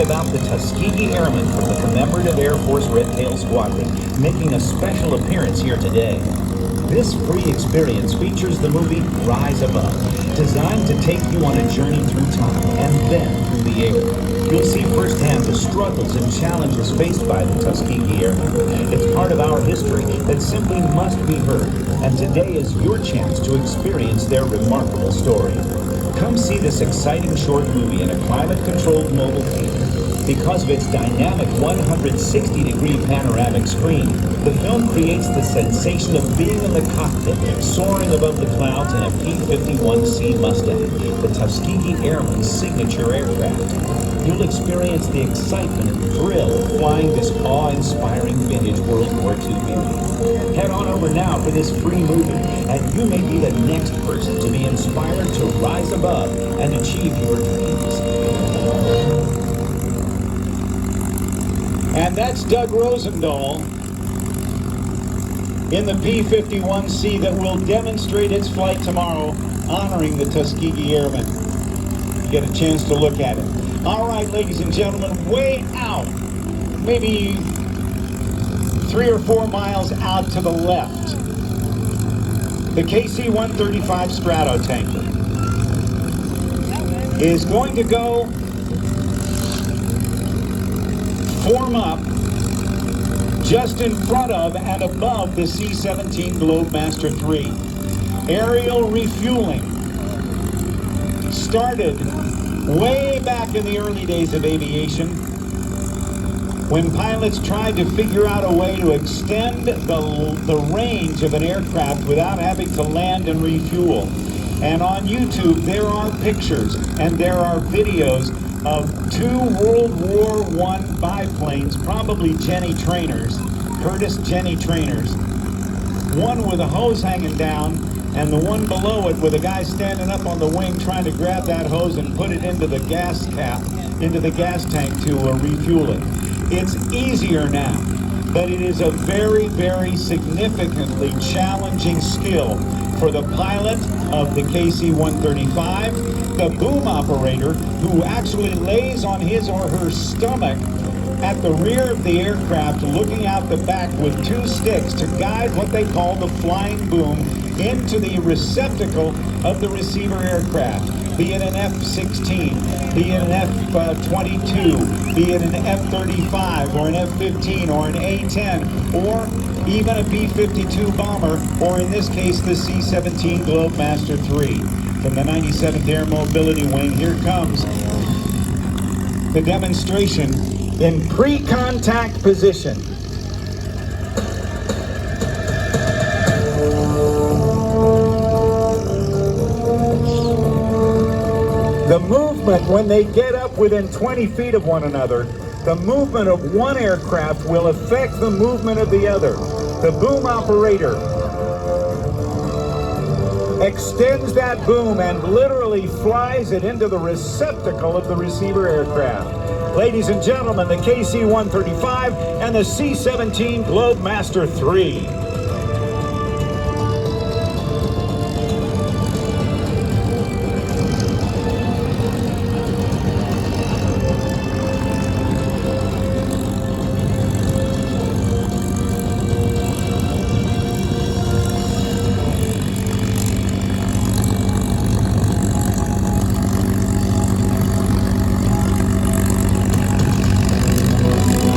learn about the Tuskegee Airmen from the Commemorative Air Force Red Tail Squadron making a special appearance here today. This free experience features the movie Rise Above, designed to take you on a journey through time and then through the air. You'll see firsthand the struggles and challenges faced by the Tuskegee Airmen. It's part of our history that simply must be heard, and today is your chance to experience their remarkable story. Come see this exciting short movie in a climate-controlled mobile theater. Because of its dynamic 160-degree panoramic screen, the film creates the sensation of being in the cockpit, soaring above the clouds in a P-51C Mustang, the Tuskegee Airmen's signature aircraft. You'll experience the excitement and thrill of flying this awe-inspiring vintage World War II beauty. Head on over now for this free movie, and you may be the next person to be inspired to rise above and achieve your dreams. And that's Doug Rosendahl in the P-51C that will demonstrate its flight tomorrow, honoring the Tuskegee Airmen. You get a chance to look at it. All right, ladies and gentlemen, way out, maybe 3 or 4 miles out to the left, the KC-135 Stratotanker is going to go form up just in front of and above the C-17 Globemaster III. Aerial refueling started way back in the early days of aviation, when pilots tried to figure out a way to extend the range of an aircraft without having to land and refuel. And on YouTube, there are pictures and there are videos of 2 World War I biplanes, probably Jenny trainers, Curtiss Jenny trainers, one with a hose hanging down, and the one below it with a guy standing up on the wing trying to grab that hose and put it into the gas cap, into the gas tank to refuel it. It's easier now, but it is a very, very significantly challenging skill for the pilot of the KC-135, the boom operator who actually lays on his or her stomach at the rear of the aircraft, looking out the back with 2 sticks to guide what they call the flying boom into the receptacle of the receiver aircraft, be it an F-16, be it an F-22, be it an F-35 or an F-15 or an A-10 or even a B-52 bomber, or in this case the C-17 Globemaster III. From the 97th Air Mobility Wing, here comes the demonstration in pre-contact position. The movement when they get up within 20 feet of one another, the movement of one aircraft will affect the movement of the other. The boom operator extends that boom and literally flies it into the receptacle of the receiver aircraft. Ladies and gentlemen, the KC-135 and the C-17 Globemaster III.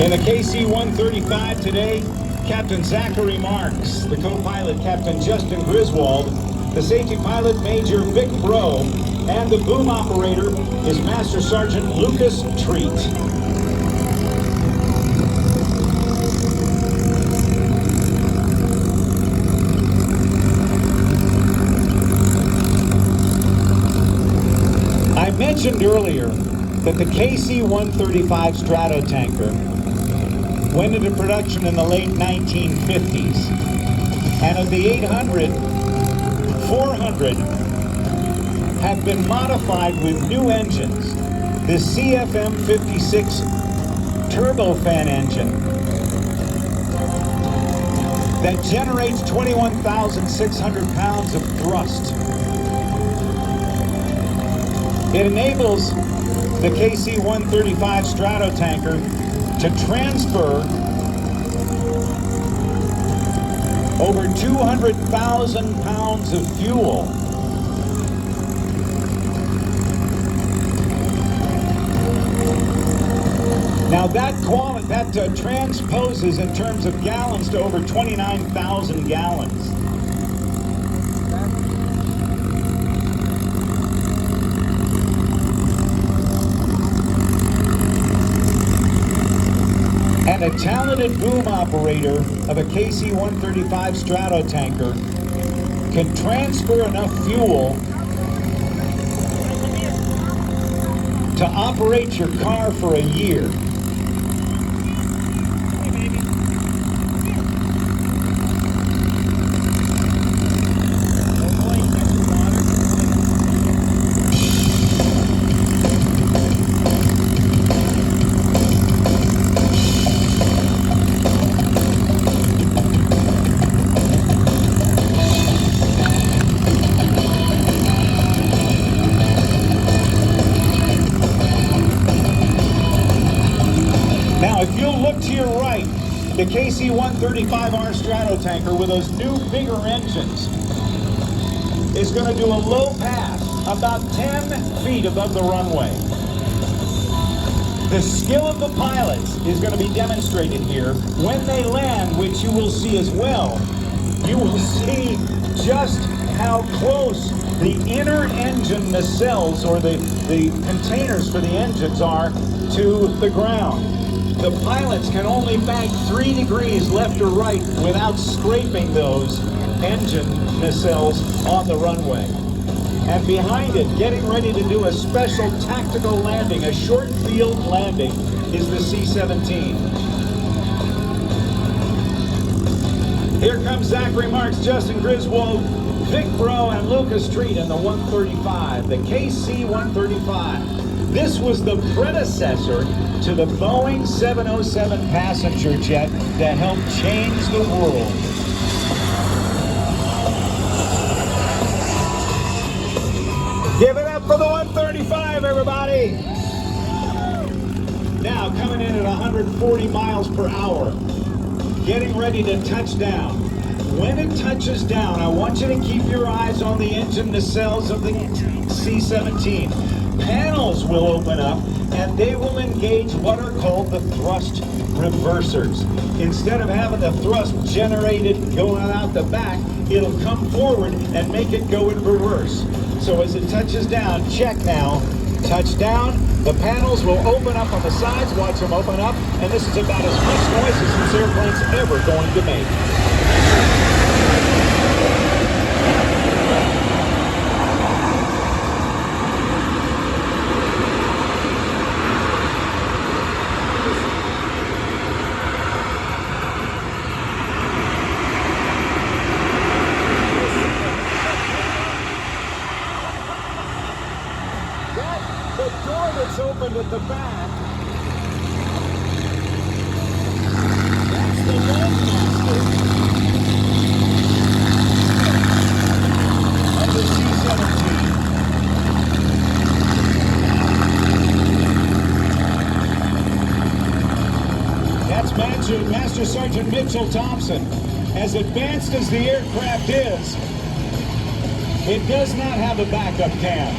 In the KC-135 today, Captain Zachary Marks, the co-pilot Captain Justin Griswold, the safety pilot Major Vic Bro, and the boom operator is Master Sergeant Lucas Treat. I mentioned earlier that the KC-135 Stratotanker went into production in the late 1950s. And of the 800, 400 have been modified with new engines. The CFM56 turbofan engine that generates 21,600 pounds of thrust. It enables the KC-135 Stratotanker to transfer over 200,000 pounds of fuel. Now that transposes in terms of gallons to over 29,000 gallons. And a talented boom operator of a KC-135 Stratotanker can transfer enough fuel to operate your car for a year. Now, if you'll look to your right, the KC-135R Stratotanker with those new, bigger engines is going to do a low pass about 10 feet above the runway. The skill of the pilots is going to be demonstrated here. When they land, which you will see as well, you will see just how close the inner engine nacelles, or the containers for the engines, are to the ground. The pilots can only bank 3 degrees left or right without scraping those engine nacelles on the runway. And behind it, getting ready to do a special tactical landing, a short field landing, is the C-17. Here comes Zachary Marks, Justin Griswold, Vic Bro, and Lucas Treat in the 135, the KC-135. This was the predecessor to the Boeing 707 passenger jet that helped change the world. Give it up for the 135, everybody! Now, coming in at 140 miles per hour, getting ready to touch down. When it touches down, I want you to keep your eyes on the engine nacelles of the C-17. Panels will open up and they will engage what are called the thrust reversers. Instead of having the thrust generated going out the back, it'll come forward and make it go in reverse. So as it touches down, check now, touch down, the panels will open up on the sides, watch them open up, and this is about as much noise as this airplane's ever going to make. The door that's opened at the back, that's the loadmaster of the C-17. That's Master Sergeant Mitchell Thompson. As advanced as the aircraft is, it does not have a backup cam.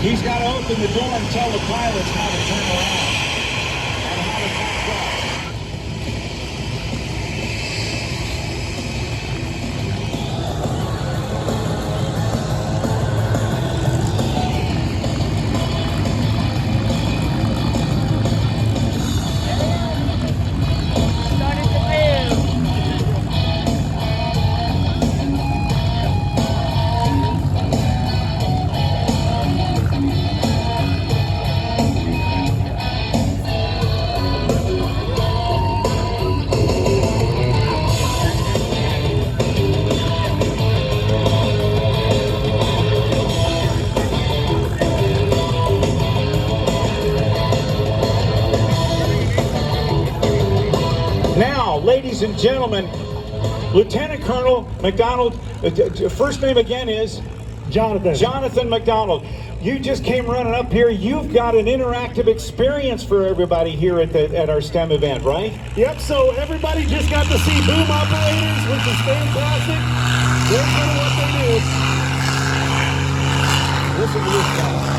He's got to open the door and tell the pilots how to turn around and how to back up. Now, ladies and gentlemen, Lieutenant Colonel McDonald, first name again is? Jonathan. Jonathan McDonald. you just came running up here. You've got an interactive experience for everybody here at our STEM event, right? Yep, so everybody just got to see boom operators, which is fantastic. Here's kind of what they do. Listen to this guy.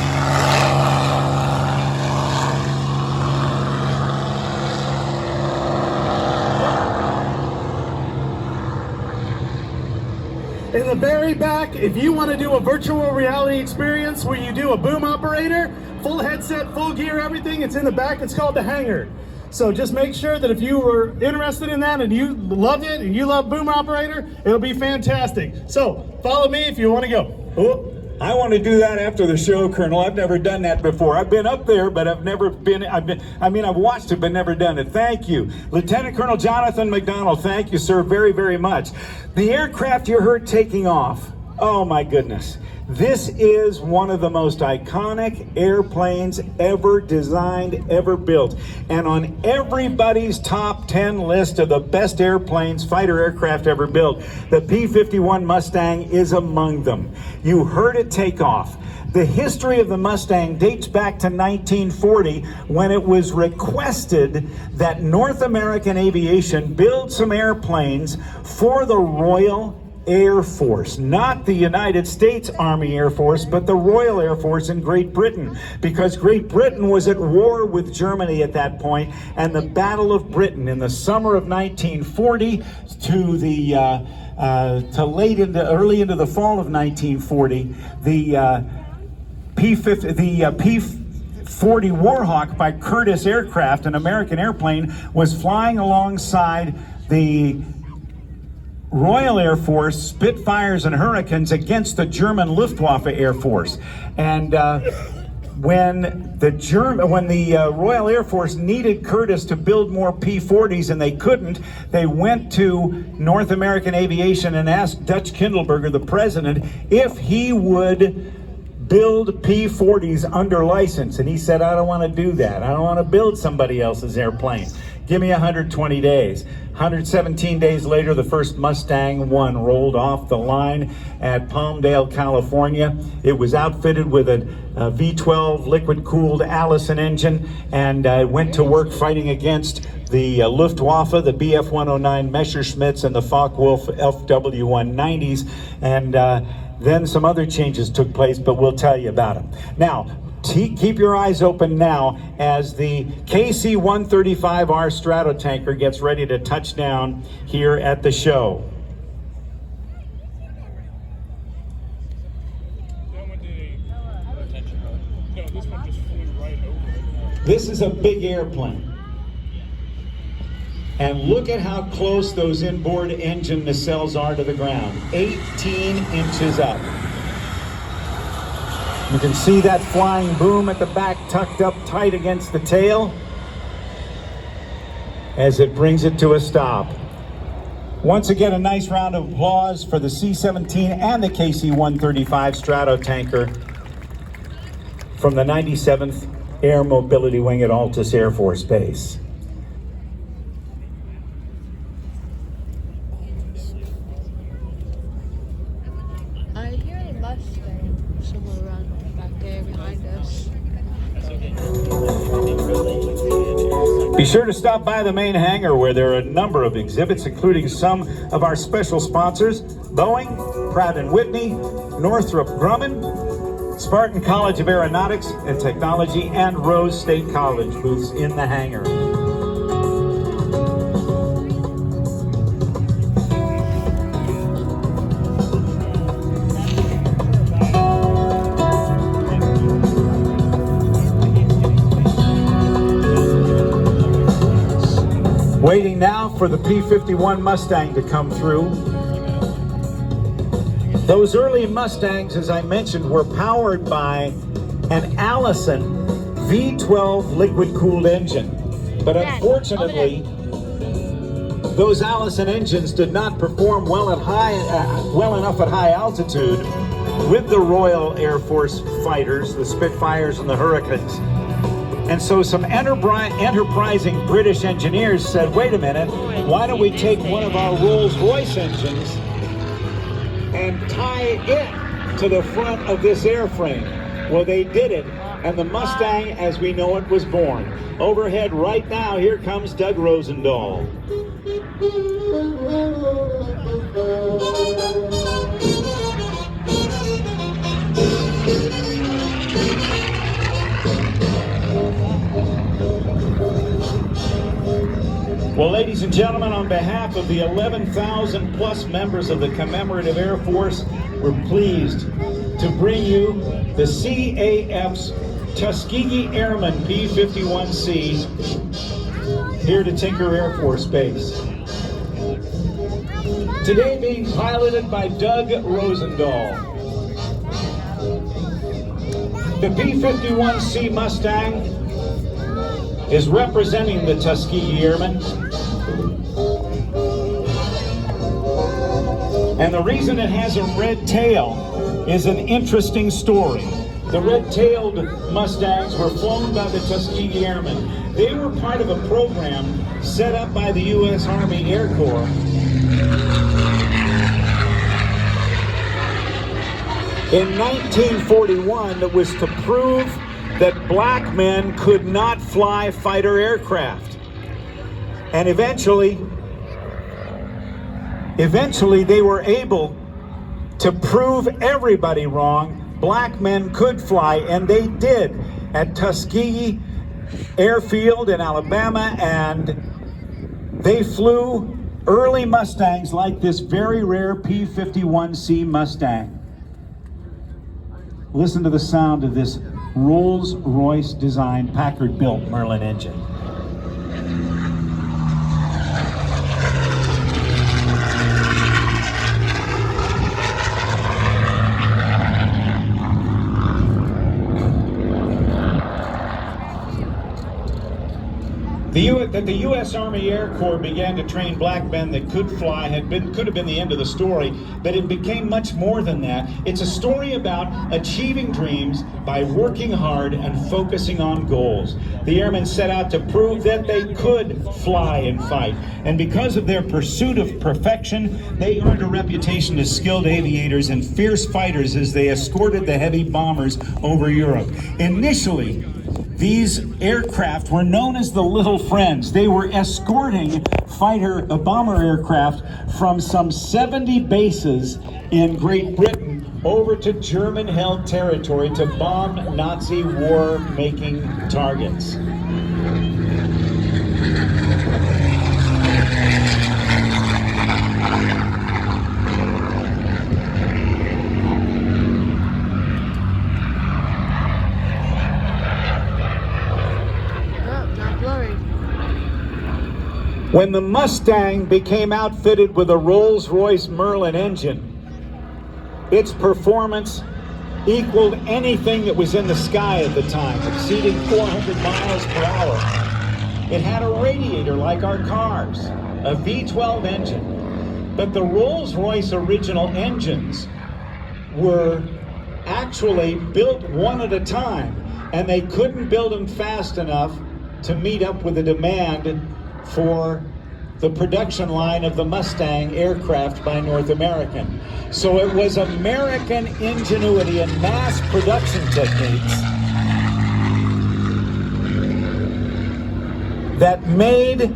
In the very back, if you want to do a virtual reality experience where you do a boom operator, full headset, full gear, everything, it's in the back. It's called the hangar. So just make sure that if you were interested in that and you loved it and you love boom operator, it'll be fantastic. So follow me if you want to go. Oh, I want to do that after the show, Colonel. I've never done that before. I've been up there, but I've never been, I've watched it, but never done it. Thank you. Lieutenant Colonel Jonathan McDonald, thank you, sir, very, very much. The aircraft you heard taking off, oh my goodness. This is one of the most iconic airplanes ever designed, ever built. And on everybody's top 10 list of the best airplanes, fighter aircraft ever built, the P-51 Mustang is among them. You heard it take off. The history of the Mustang dates back to 1940 when it was requested that North American Aviation build some airplanes for the Royal Air Force, not the United States Army Air Force, but the Royal Air Force in Great Britain, because Great Britain was at war with Germany at that point, and the Battle of Britain in the summer of 1940 to the early into the fall of 1940, the P-40 Warhawk by Curtiss Aircraft, an American airplane, was flying alongside the Royal Air Force Spitfires and Hurricanes against the German Luftwaffe Air Force. And when the Royal Air Force needed Curtiss to build more P-40s and they couldn't, they went to North American Aviation and asked Dutch Kindleberger, the president, if he would build P-40s under license. And he said, I don't want to do that. I don't want to build somebody else's airplane. Give me 120 days. 117 days later, the first Mustang 1 rolled off the line at Palmdale, California. It was outfitted with a V12 liquid-cooled Allison engine and went to work fighting against the Luftwaffe, the Bf-109 Messerschmitts, and the Focke-Wulf FW-190s. And then some other changes took place, but we'll tell you about them. Now, keep your eyes open now as the KC-135R Stratotanker gets ready to touch down here at the show. This is a big airplane. And look at how close those inboard engine nacelles are to the ground. 18 inches up. You can see that flying boom at the back tucked up tight against the tail as it brings it to a stop. Once again, a nice round of applause for the C-17 and the KC-135 Stratotanker from the 97th Air Mobility Wing at Altus Air Force Base. I hear a Mustang somewhere around back there behind us. Be sure to stop by the main hangar where there are a number of exhibits, including some of our special sponsors: Boeing, Pratt & Whitney, Northrop Grumman, Spartan College of Aeronautics and Technology, and Rose State College booths in the hangar. Waiting now for the P-51 Mustang to come through. Those early Mustangs, as I mentioned, were powered by an Allison V12 liquid-cooled engine. But unfortunately, those Allison engines did not perform well enough at high altitude with the Royal Air Force fighters, the Spitfires and the Hurricanes. And so some enterprising British engineers said, wait a minute, why don't we take one of our Rolls-Royce engines and tie it to the front of this airframe? Well, they did it, and the Mustang as we know it was born. Overhead right now, here comes Doug Rosendahl. Well, ladies and gentlemen, on behalf of the 11,000 plus members of the Commemorative Air Force, we're pleased to bring you the CAF's Tuskegee Airman P-51C here to Tinker Air Force Base. Today being piloted by Doug Rosendahl. The P-51C Mustang is representing the Tuskegee Airmen. And the reason it has a red tail is an interesting story. The red-tailed Mustangs were flown by the Tuskegee Airmen. They were part of a program set up by the U.S. Army Air Corps in 1941 that was to prove that black men could not fly fighter aircraft. And eventually they were able to prove everybody wrong. Black men could fly, and they did at Tuskegee Airfield in Alabama, and they flew early Mustangs like this very rare P-51C Mustang. Listen to the sound of this Rolls-Royce designed Packard-built Merlin engine. That the U.S. Army Air Corps began to train black men that could fly could have been the end of the story, but it became much more than that. It's a story about achieving dreams by working hard and focusing on goals. The airmen set out to prove that they could fly and fight, and because of their pursuit of perfection, they earned a reputation as skilled aviators and fierce fighters as they escorted the heavy bombers over Europe. Initially, these aircraft were known as the Little Friends. They were escorting bomber aircraft from some 70 bases in Great Britain over to German-held territory to bomb Nazi war-making targets. When the Mustang became outfitted with a Rolls-Royce Merlin engine, its performance equaled anything that was in the sky at the time, exceeding 400 miles per hour. It had a radiator like our cars, a V12 engine, but the Rolls-Royce original engines were actually built one at a time, and they couldn't build them fast enough to meet up with the demand for the production line of the Mustang aircraft by North American. So it was American ingenuity and mass production techniques that made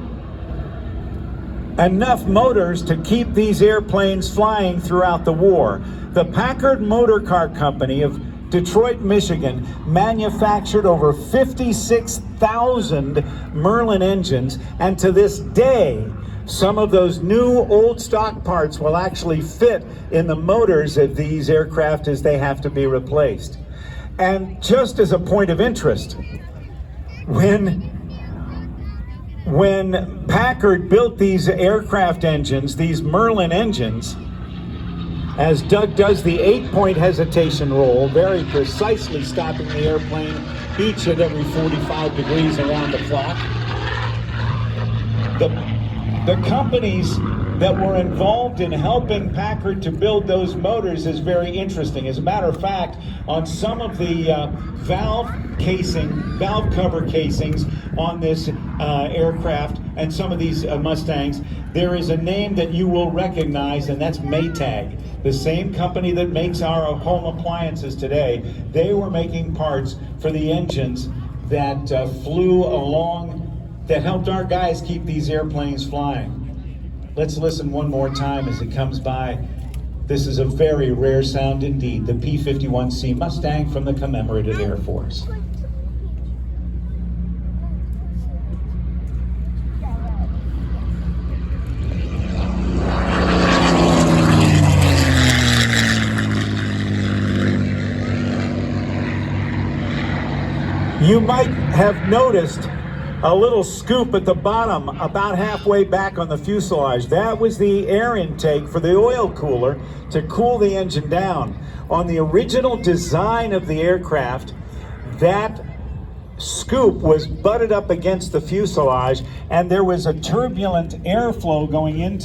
enough motors to keep these airplanes flying throughout the war. The Packard Motor Car Company of Detroit, Michigan, manufactured over 56,000 Merlin engines, and to this day, some of those new old stock parts will actually fit in the motors of these aircraft as they have to be replaced. And just as a point of interest, when Packard built these aircraft engines, these Merlin engines, as Doug does the 8-point hesitation roll, very precisely stopping the airplane each and every 45 degrees around the clock. the companies that were involved in helping Packard to build those motors is very interesting. As a matter of fact, on some of the valve cover casings on this aircraft and some of these Mustangs, there is a name that you will recognize, and that's Maytag. The same company that makes our home appliances today, they were making parts for the engines that flew along, that helped our guys keep these airplanes flying. Let's listen one more time as it comes by. This is a very rare sound indeed, the P-51C Mustang from the Commemorative Air Force. You might have noticed a little scoop at the bottom about halfway back on the fuselage. That was the air intake for the oil cooler to cool the engine down. On the original design of the aircraft, that scoop was butted up against the fuselage and there was a turbulent airflow going into